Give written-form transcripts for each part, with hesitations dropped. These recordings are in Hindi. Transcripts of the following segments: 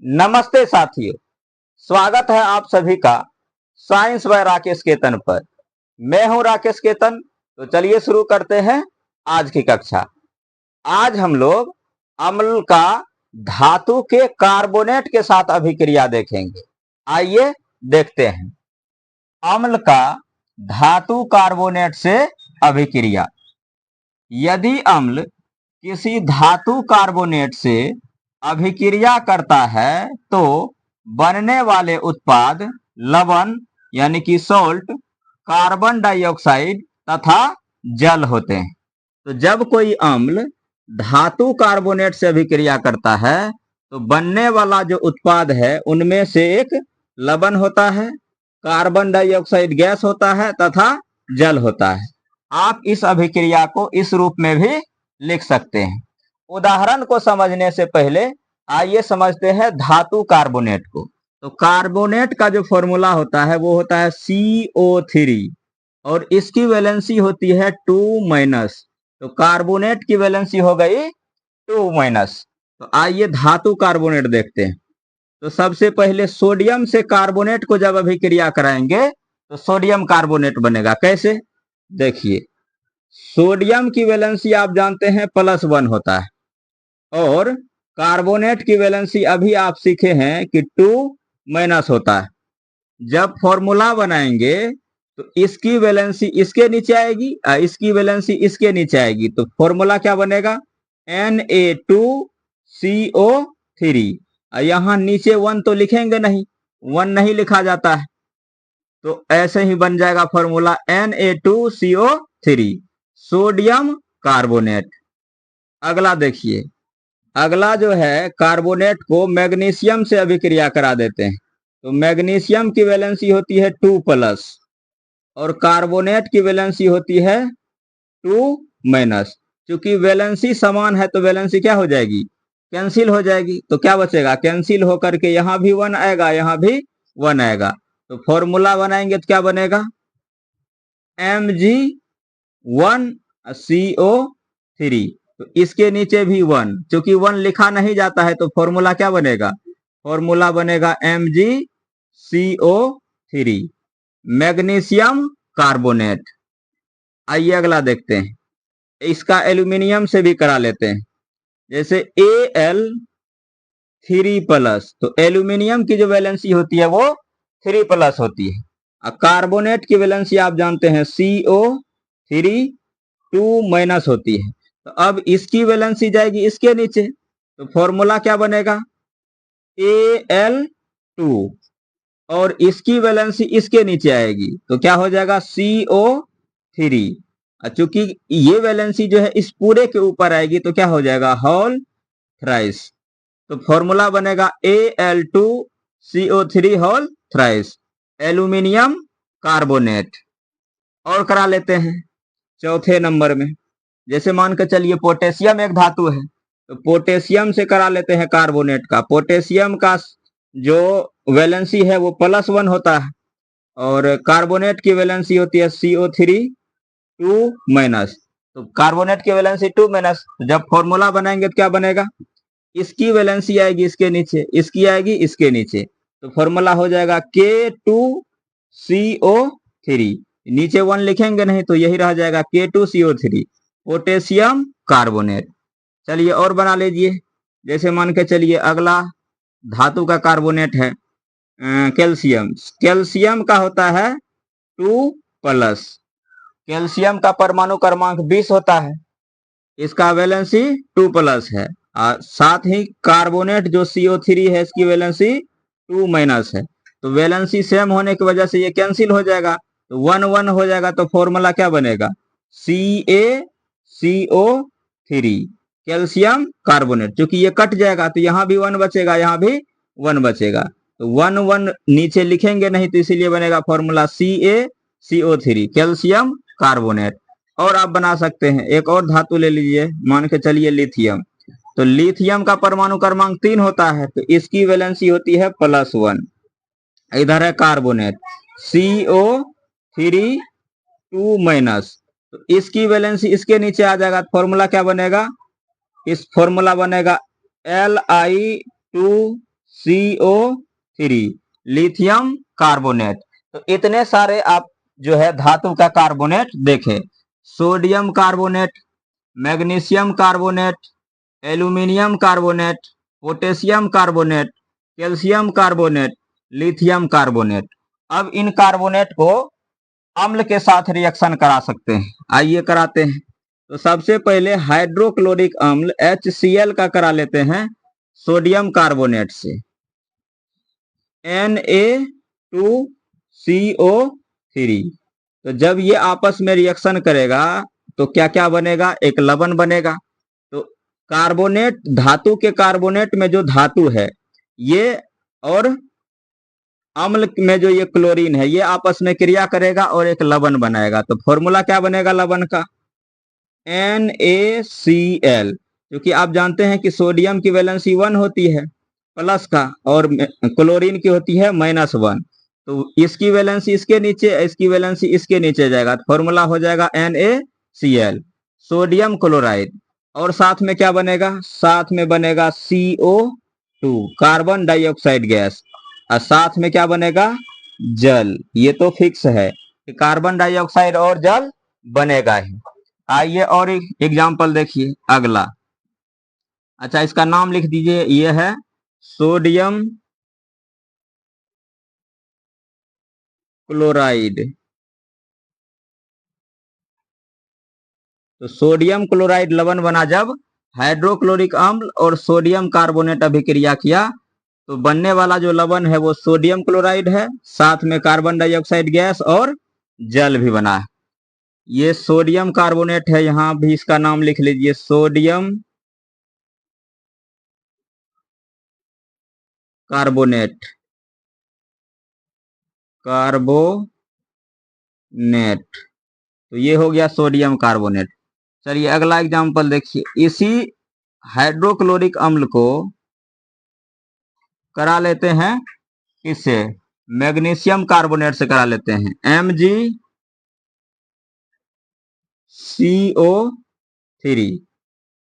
नमस्ते साथियों, स्वागत है आप सभी का साइंस बाय राकेश केतन पर। मैं हूं राकेश केतन। तो चलिए शुरू करते हैं आज की कक्षा। आज हम लोग अम्ल का धातु के कार्बोनेट के साथ अभिक्रिया देखेंगे। आइए देखते हैं अम्ल का धातु कार्बोनेट से अभिक्रिया। यदि अम्ल किसी धातु कार्बोनेट से अभिक्रिया करता है तो बनने वाले उत्पाद लवण यानी कि सॉल्ट, कार्बन डाइऑक्साइड तथा जल होते हैं। तो जब कोई अम्ल धातु कार्बोनेट से अभिक्रिया करता है तो बनने वाला जो उत्पाद है उनमें से एक लवण होता है, कार्बन डाइऑक्साइड गैस होता है तथा जल होता है। आप इस अभिक्रिया को इस रूप में भी लिख सकते हैं। उदाहरण को समझने से पहले आइए समझते हैं धातु कार्बोनेट को। तो कार्बोनेट का जो फॉर्मूला होता है वो होता है CO3 और इसकी वैलेंसी होती है 2-। तो कार्बोनेट की वैलेंसी हो गई 2-। तो आइए धातु कार्बोनेट देखते हैं। तो सबसे पहले सोडियम से कार्बोनेट को जब अभिक्रिया कराएंगे तो सोडियम कार्बोनेट बनेगा। कैसे? देखिए, सोडियम की वैलेंसी आप जानते हैं +1 होता है और कार्बोनेट की वैलेंसी अभी आप सीखे हैं कि 2- होता है। जब फॉर्मूला बनाएंगे तो इसकी वैलेंसी इसके नीचे आएगी, इसकी वैलेंसी इसके नीचे आएगी। तो फॉर्मूला क्या बनेगा? Na2CO3। यहाँ नीचे 1 तो लिखेंगे नहीं, 1 नहीं लिखा जाता है, तो ऐसे ही बन जाएगा फॉर्मूला Na2CO3 सोडियम कार्बोनेट। अगला देखिए, अगला जो है कार्बोनेट को मैग्नीशियम से अभिक्रिया करा देते हैं। तो मैग्नीशियम की वैलेंसी होती है 2+ और कार्बोनेट की वैलेंसी होती है 2-। क्योंकि वैलेंसी समान है तो वैलेंसी क्या हो जाएगी? कैंसिल हो जाएगी। तो क्या बचेगा? कैंसिल होकर के यहाँ भी 1 आएगा, यहाँ भी 1 आएगा। तो फॉर्मूला बनाएंगे तो क्या बनेगा? Mg1CO3। तो इसके नीचे भी 1, क्योंकि 1 लिखा नहीं जाता है तो फॉर्मूला क्या बनेगा? फॉर्मूला बनेगा MgCO3 मैग्नीशियम कार्बोनेट। आइए अगला देखते हैं, इसका एल्यूमिनियम से भी करा लेते हैं। जैसे Al3+, तो एल्यूमिनियम की जो वैलेंसी होती है वो 3+ होती है। कार्बोनेट की वैलेंसी आप जानते हैं CO3 2- होती है। तो अब इसकी वैलेंसी जाएगी इसके नीचे, तो फॉर्मूला क्या बनेगा? Al2 और इसकी वैलेंसी इसके नीचे आएगी तो क्या हो जाएगा? CO3। चूंकि ये वैलेंसी जो है इस पूरे के ऊपर आएगी तो क्या हो जाएगा? Whole thrice. तो फॉर्मूला बनेगा Al2CO3 whole thrice aluminium carbonate. और करा लेते हैं चौथे नंबर में। जैसे मान के चलिए पोटेशियम एक धातु है, तो पोटेशियम से करा लेते हैं कार्बोनेट का। पोटेशियम का जो वैलेंसी है वो +1 होता है और कार्बोनेट की वैलेंसी होती है CO3 2-। तो कार्बोनेट की वैलेंसी 2-। जब फॉर्मूला बनाएंगे तो क्या बनेगा? इसकी वैलेंसी आएगी इसके नीचे, इसकी आएगी इसके नीचे, तो फॉर्मूला हो जाएगा K2CO3। नीचे 1 लिखेंगे नहीं तो यही रह जाएगा K2CO3 पोटेशियम कार्बोनेट। चलिए और बना लीजिए। जैसे मान के चलिए अगला धातु का कार्बोनेट है कैल्शियम। कैल्शियम का होता है 2+। कैल्शियम का परमाणु क्रमांक 20 होता है, इसका वैलेंसी 2+ है। साथ ही कार्बोनेट जो CO3 है इसकी वैलेंसी 2- है। तो वैलेंसी सेम होने की वजह से ये कैंसिल हो जाएगा, तो 1-1 हो जाएगा। तो फॉर्मूला क्या बनेगा? CaCO3 calcium carbonate. क्योंकि ये कट जाएगा तो यहाँ भी 1 बचेगा, यहाँ भी 1 बचेगा, तो 1-1 नीचे लिखेंगे नहीं तो इसीलिए बनेगा फॉर्मूला CaCO3 कैल्शियम कार्बोनेट। और आप बना सकते हैं, एक और धातु ले लीजिए, मान के चलिए लिथियम। तो लिथियम का परमाणु क्रमांक 3 होता है, तो इसकी वैलेंसी होती है +1। इधर है कार्बोनेट CO3 2-। तो इसकी वैलेंसी इसके नीचे आ जाएगा, फॉर्मूला क्या बनेगा? इस फॉर्मूला बनेगा Li2 CO3 लिथियम कार्बोनेट। तो इतने सारे आप जो है धातु का कार्बोनेट देखें, sodium carbonate, magnesium carbonate, aluminium carbonate, potassium carbonate, calcium carbonate, lithium carbonate. अब इन कार्बोनेट को अम्ल के साथ रिएक्शन करा सकते हैं, आइए कराते हैं। तो सबसे पहले हाइड्रोक्लोरिक अम्ल HCl का करा लेते हैं सोडियम कार्बोनेट से, Na2CO3। तो जब ये आपस में रिएक्शन करेगा तो क्या क्या बनेगा, एक लवण बनेगा। तो कार्बोनेट, धातु के कार्बोनेट में जो धातु है ये और अम्ल में जो ये क्लोरीन है ये आपस में क्रिया करेगा और एक लवण बनाएगा। तो फॉर्मूला क्या बनेगा लवण का, NaCl। क्योंकि आप जानते हैं कि सोडियम की वैलेंसी 1 होती है प्लस का और क्लोरीन की होती है -1। तो इसकी वैलेंसी इसके नीचे, इसकी वैलेंसी इसके नीचे जाएगा, तो फॉर्मूला हो जाएगा NaCl, सोडियम क्लोराइड। और साथ में क्या बनेगा, साथ में बनेगा CO2, कार्बन डाइऑक्साइड गैस। और साथ में क्या बनेगा, जल। ये तो फिक्स है कि कार्बन डाइऑक्साइड और जल बनेगा ही। आइए और एक एग्जाम्पल देखिए अगला। अच्छा, इसका नाम लिख दीजिए, ये है सोडियम क्लोराइड। तो सोडियम क्लोराइड लवण बना जब हाइड्रोक्लोरिक अम्ल और सोडियम कार्बोनेट अभिक्रिया किया, तो बनने वाला जो लवण है वो सोडियम क्लोराइड है, साथ में कार्बन डाइऑक्साइड गैस और जल भी बना है। ये सोडियम कार्बोनेट है, यहां भी इसका नाम लिख लीजिए सोडियम कार्बोनेट, कार्बोनेट। तो ये हो गया सोडियम कार्बोनेट। चलिए अगला एग्जांपल देखिए, इसी हाइड्रोक्लोरिक अम्ल को करा लेते हैं किससे, मैग्नीशियम कार्बोनेट से करा लेते हैं, MgCO3।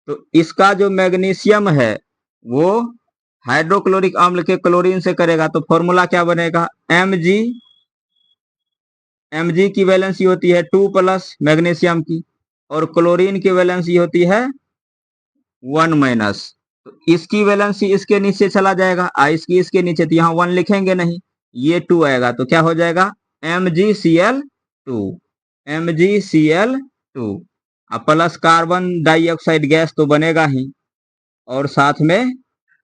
तो इसका जो मैग्नीशियम है वो हाइड्रोक्लोरिक अम्ल के क्लोरीन से करेगा, तो फॉर्मूला क्या बनेगा, Mg की वैलेंसी होती है 2+ मैग्नीशियम की, और क्लोरीन की वैलेंसी होती है 1-। तो इसकी वैलेंसी इसके नीचे चला जाएगा, इसकी इसके नीचे, तो यहाँ 1 लिखेंगे नहीं, ये 2 आएगा, तो क्या हो जाएगा MgCl2, MgCl2। अब प्लस कार्बन डाइऑक्साइड गैस तो बनेगा ही और साथ में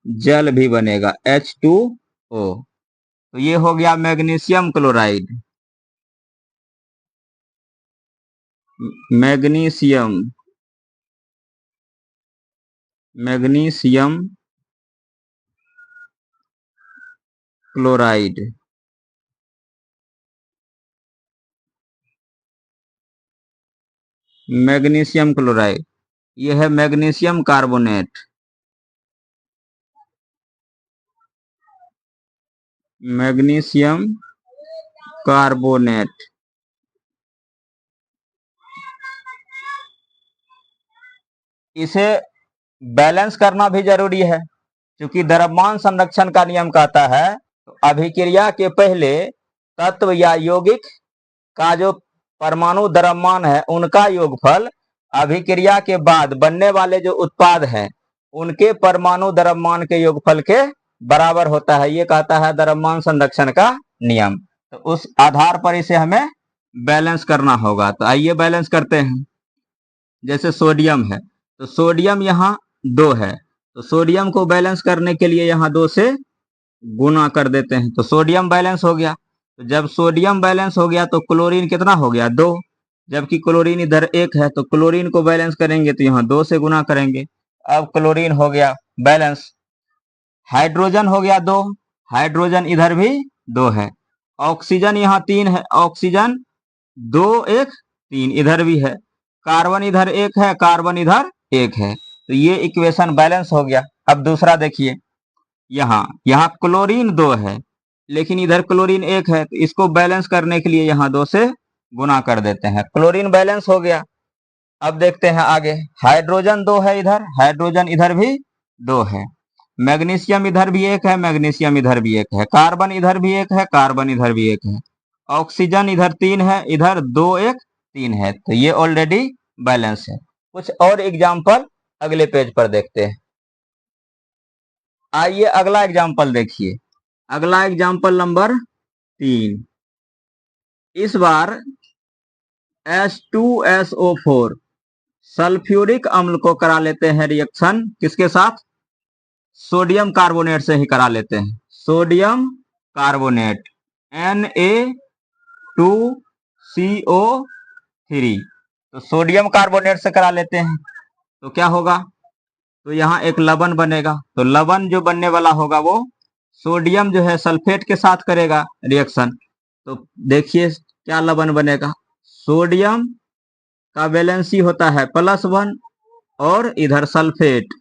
जल भी बनेगा H2O। तो ये हो गया magnesium chloride, magnesium, magnesium chloride. Magnesium chloride, यह है मैग्नीशियम कार्बोनेट, मैग्नीशियम कार्बोनेट। इसे बैलेंस करना भी जरूरी है, क्योंकि द्रव्यमान संरक्षण का नियम कहता है तो अभिक्रिया के पहले तत्व या यौगिक का जो परमाणु द्रव्यमान है उनका योगफल अभिक्रिया के बाद बनने वाले जो उत्पाद हैं उनके परमाणु द्रव्यमान के योगफल के बराबर होता है। ये कहता है द्रव्यमान संरक्षण का नियम। तो उस आधार पर इसे हमें बैलेंस करना होगा। तो आइए बैलेंस करते हैं। जैसे सोडियम है तो सोडियम यहाँ 2 है, तो सोडियम को बैलेंस करने के लिए यहाँ 2 से गुना कर देते हैं, तो सोडियम बैलेंस हो गया। तो जब सोडियम बैलेंस हो गया तो क्लोरीन कितना हो गया, 2। जबकि क्लोरीन इधर 1 है, तो क्लोरीन को बैलेंस करेंगे तो यहाँ 2 से गुना करेंगे। अब क्लोरीन हो गया बैलेंस। हाइड्रोजन हो गया 2, हाइड्रोजन इधर भी 2 है। ऑक्सीजन यहाँ 3 है, ऑक्सीजन 2 1 3 इधर भी है। कार्बन इधर 1 है, कार्बन इधर 1 है। तो ये इक्वेशन बैलेंस हो गया। अब दूसरा देखिए, यहाँ क्लोरीन 2 है लेकिन इधर क्लोरीन 1 है, तो इसको बैलेंस करने के लिए यहाँ 2 से गुना कर देते हैं, क्लोरीन बैलेंस हो गया। अब देखते हैं आगे, हाइड्रोजन 2 है इधर, हाइड्रोजन इधर भी 2 है। मैग्नीशियम इधर भी एक है, मैग्नीशियम इधर भी एक है, कार्बन इधर भी एक है, कार्बन इधर भी एक है, ऑक्सीजन इधर 3 है, इधर 2 1 3 है, तो ये ऑलरेडी बैलेंस है। कुछ और एग्जाम्पल अगले पेज पर देखते हैं। आइए अगला एग्जाम्पल देखिए। अगला एग्जाम्पल नंबर 3। इस बार H2SO4 सल्फ्यूरिक अम्ल को करा लेते हैं रिएक्शन किसके साथ? सोडियम कार्बोनेट से ही करा लेते हैं। सोडियम कार्बोनेट Na2CO3, तो सोडियम कार्बोनेट से करा लेते हैं तो क्या होगा? तो यहाँ एक लवण बनेगा, तो लवण जो बनने वाला होगा वो सोडियम जो है सल्फेट के साथ करेगा रिएक्शन। तो देखिए क्या लवण बनेगा, सोडियम का वैलेंसी होता है +1 और इधर सल्फेट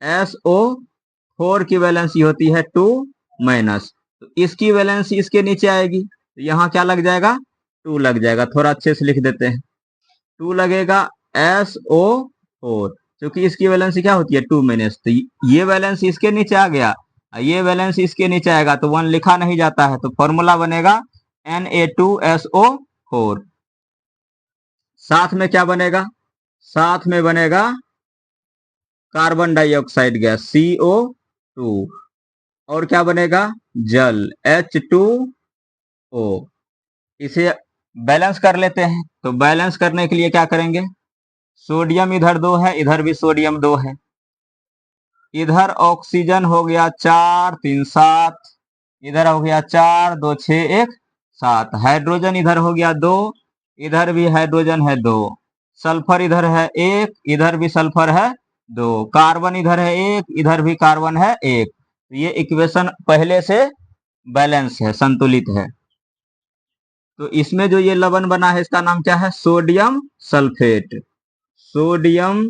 SO4 की वैलेंसी होती है 2-, तो इसकी वैलेंसी इसके नीचे आएगी, तो यहाँ क्या लग जाएगा? 2 लग जाएगा। थोड़ा अच्छे से लिख देते हैं, 2 लगेगा SO4, क्योंकि इसकी वैलेंसी क्या होती है 2-, तो ये वैलेंसी इसके नीचे आ गया, ये वैलेंसी इसके नीचे आएगा तो 1 लिखा नहीं जाता है, तो फॉर्मूला बनेगा Na2SO4। साथ में क्या बनेगा? साथ में बनेगा कार्बन डाइऑक्साइड गैस CO2, और क्या बनेगा? जल H2O। इसे बैलेंस कर लेते हैं, तो बैलेंस करने के लिए क्या करेंगे? सोडियम इधर 2 है, इधर भी सोडियम 2 है, इधर ऑक्सीजन हो गया 4 3 7, इधर हो गया 4 2 6 1 7, हाइड्रोजन इधर हो गया 2, इधर भी हाइड्रोजन है 2, सल्फर इधर है 1, इधर भी सल्फर है 2, कार्बन इधर है 1, इधर भी कार्बन है 1। तो ये इक्वेशन पहले से बैलेंस है, संतुलित है। तो इसमें जो ये लवण बना है इसका नाम क्या है? Sodium sulphate. Sodium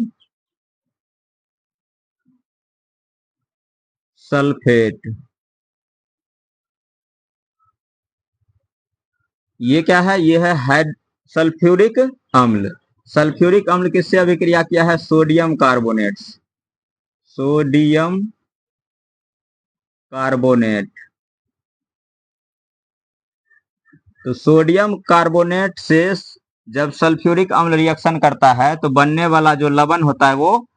sulphate. ये क्या है? ये है सल्फ्यूरिक अम्ल। सल्फ्यूरिक अम्ल किससे अभिक्रिया किया है? Sodium carbonate. Sodium carbonate. तो सोडियम कार्बोनेट से जब सल्फ्यूरिक अम्ल रिएक्शन करता है तो बनने वाला जो लवण होता है वो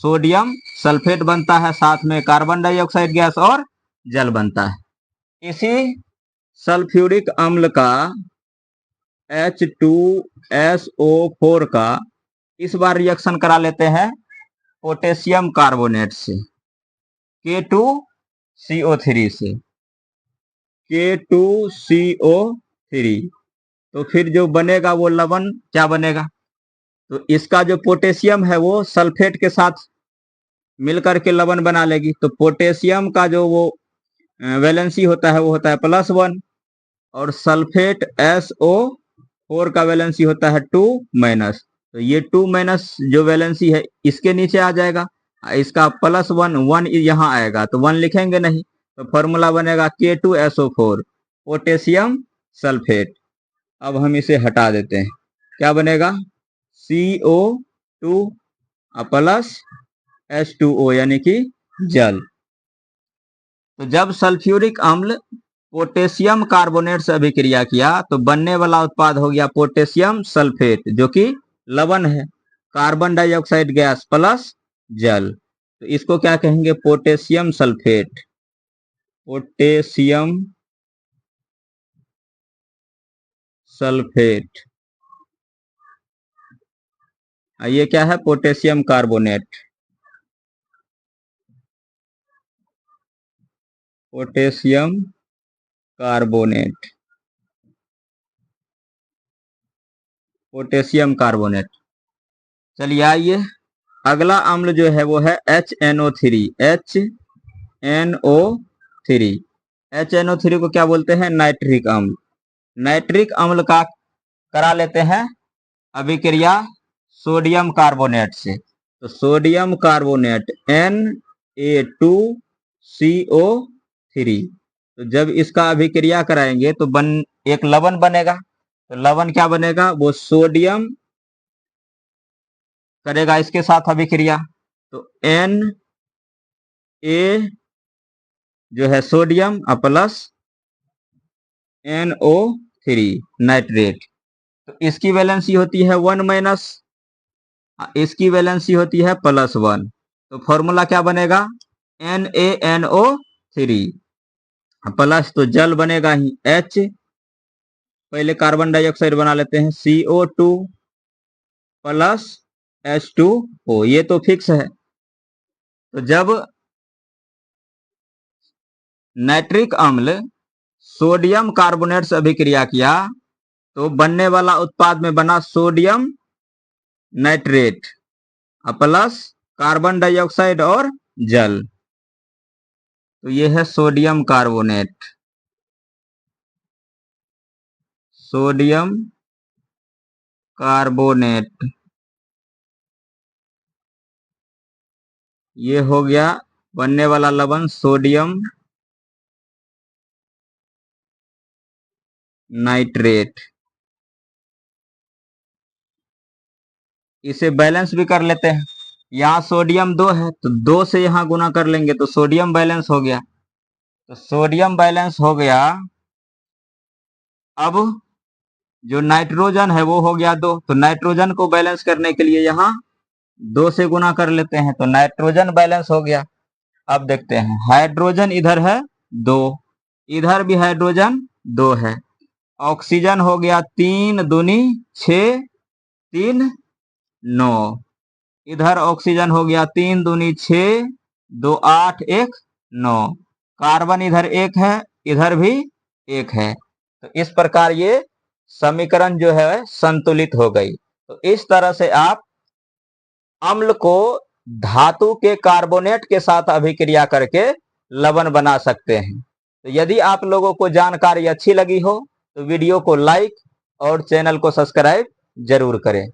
सोडियम सल्फेट बनता है, साथ में कार्बन डाइऑक्साइड गैस और जल बनता है। इसी सल्फ्यूरिक अम्ल का H2SO4 का इस बार रिएक्शन करा लेते हैं पोटेशियम कार्बोनेट से, K2CO3 से, K2CO3। तो फिर जो बनेगा वो लवण क्या बनेगा? तो इसका जो पोटेशियम है वो सल्फेट के साथ मिलकर के लवण बना लेगी, तो पोटेशियम का जो वो वैलेंसी होता है वो होता है +1, और सल्फेट SO4 का वैलेंसी होता है 2-, तो ये 2- जो वैलेंसी है इसके नीचे आ जाएगा, इसका +1 1 यहाँ आएगा तो 1 लिखेंगे नहीं, तो फॉर्मूला बनेगा K2SO4 पोटेशियम सल्फेट। अब हम इसे हटा देते हैं, क्या बनेगा? CO2 प्लस H2O यानी कि जल। तो जब सल्फ्यूरिक अम्ल पोटेशियम कार्बोनेट से अभिक्रिया किया तो बनने वाला उत्पाद हो गया पोटेशियम सल्फेट, जो कि लवण है, कार्बन डाइऑक्साइड गैस प्लस जल। तो इसको क्या कहेंगे? Potassium sulphate. Potassium sulphate. ये क्या है? Potassium carbonate. Potassium carbonate. Potassium carbonate. चलिए आइए अगला अम्ल जो है वो है HNO3। HNO3। HNO3 को क्या बोलते हैं? नाइट्रिक अम्ल। नाइट्रिक अम्ल का करा लेते हैं अभिक्रिया सोडियम कार्बोनेट से, तो सोडियम कार्बोनेट Na2CO3। तो जब इसका अभिक्रिया कराएंगे तो एक लवण बनेगा, तो लवण क्या बनेगा? वो सोडियम करेगा इसके साथ अभिक्रिया, तो Na जो है सोडियम प्लस NO3 नाइट्रेट। तो इसकी वैलेंसी होती है 1 माइनस, इसकी वैलेंसी होती है +1। तो फॉर्मूला क्या बनेगा? NaNO3 प्लस तो जल बनेगा ही H, पहले कार्बन डाइऑक्साइड बना लेते हैं CO2 प्लस H2O, ये तो फिक्स है। तो जब नाइट्रिक अम्ल सोडियम कार्बोनेट से अभिक्रिया किया तो बनने वाला उत्पाद में बना sodium nitrate plus carbon dioxide और जल। तो ये है सोडियम कार्बोनेट, सोडियम कार्बोनेट। ये हो गया बनने वाला लवण सोडियम नाइट्रेट। इसे बैलेंस भी कर लेते हैं। यहाँ सोडियम 2 है तो 2 से यहाँ गुना कर लेंगे तो सोडियम बैलेंस हो गया। तो सोडियम बैलेंस हो गया। अब जो नाइट्रोजन है वो हो गया 2, तो नाइट्रोजन को बैलेंस करने के लिए यहाँ 2 से गुना कर लेते हैं तो नाइट्रोजन बैलेंस हो गया। अब देखते हैं, हाइड्रोजन इधर है 2, इधर भी हाइड्रोजन 2 है। ऑक्सीजन हो गया 3 दूनी 6, 3 9। इधर ऑक्सीजन हो गया 3 दूनी 6, 2 8, 1 9। कार्बन इधर 1 है, इधर भी 1 है। तो इस प्रकार ये समीकरण जो है संतुलित हो गई। तो इस तरह से आप अम्ल को धातु के कार्बोनेट के साथ अभिक्रिया करके लवण बना सकते हैं। तो यदि आप लोगों को जानकारी अच्छी लगी हो तो वीडियो को लाइक और चैनल को सब्सक्राइब जरूर करें।